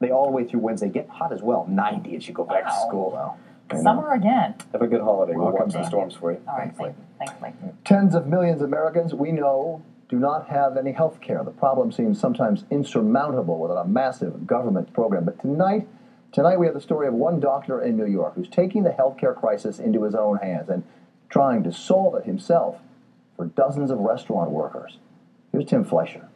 They all the way through Wednesday. Get hot as well. 90 as you go back to school. Wow. Summer again. Have a good holiday. We'll Welcome watch the back. storms for you. All right, thank you. Thanks, Mike. Tens of millions of Americans we know do not have any health care. The problem seems sometimes insurmountable without a massive government program. But tonight we have the story of one doctor in New York who's taking the health care crisis into his own hands and trying to solve it himself for dozens of restaurant workers. Here's Tim Fleischer.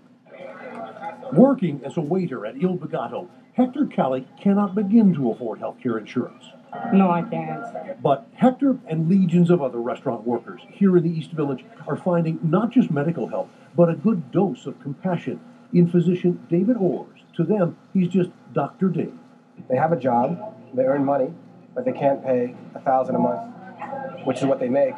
Working as a waiter at Il Bagato, Hector Kelly cannot begin to afford health care insurance. No, I can't. But Hector and legions of other restaurant workers here in the East Village are finding not just medical help, but a good dose of compassion in physician David Orrs. To them, he's just Dr. Dave. They have a job, they earn money, but they can't pay $1,000 a month, which is what they make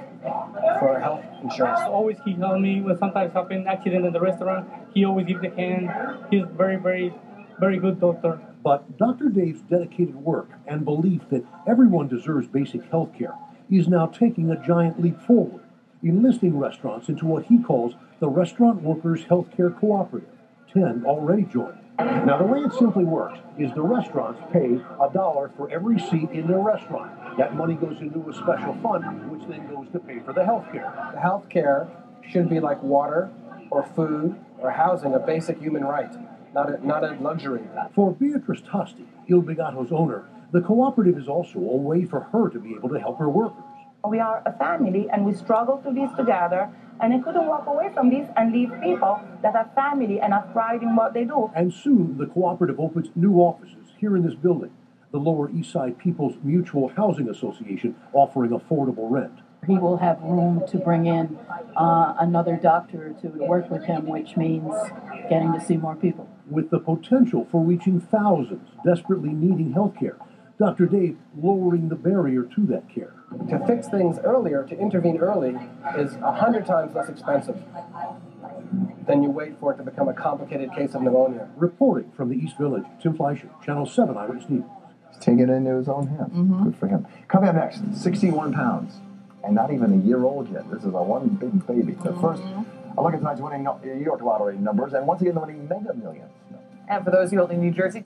for health insurance. Always he helped me when sometimes happen accident in the restaurant. He always gives the hand. He's very, very, very good doctor. But Dr. Dave's dedicated work and belief that everyone deserves basic health care is now taking a giant leap forward, enlisting restaurants into what he calls the Restaurant Workers Health Care Cooperative. 10 already joined. Now, the way it simply works is the restaurants pay $1 for every seat in their restaurant. That money goes into a special fund, which then goes to pay for the health care. The health care should be like water or food or housing, a basic human right, not a luxury. For Beatrice Tosti, Il Bigato's owner, the cooperative is also a way for her to be able to help her workers. We are a family and we struggle through this together, and I couldn't walk away from this and leave people that are family and are pride in what they do. And soon the cooperative opens new offices here in this building, the Lower East Side People's Mutual Housing Association offering affordable rent. He will have room to bring in another doctor to work with him, which means getting to see more people. With the potential for reaching thousands desperately needing health care, Dr. Dave lowering the barrier to that care. To fix things earlier, to intervene early, is 100 times less expensive than you wait for it to become a complicated case of pneumonia. Reporting from the East Village, Tim Fleischer, Channel 7 Eyewitness News. He's taking it into his own hands. Good for him. Coming up next, 61 pounds. And not even a year old yet. This is a one big baby. But first, a look at tonight's winning New York lottery numbers. And once again, the winning Mega Millions. And for those of you holding New Jersey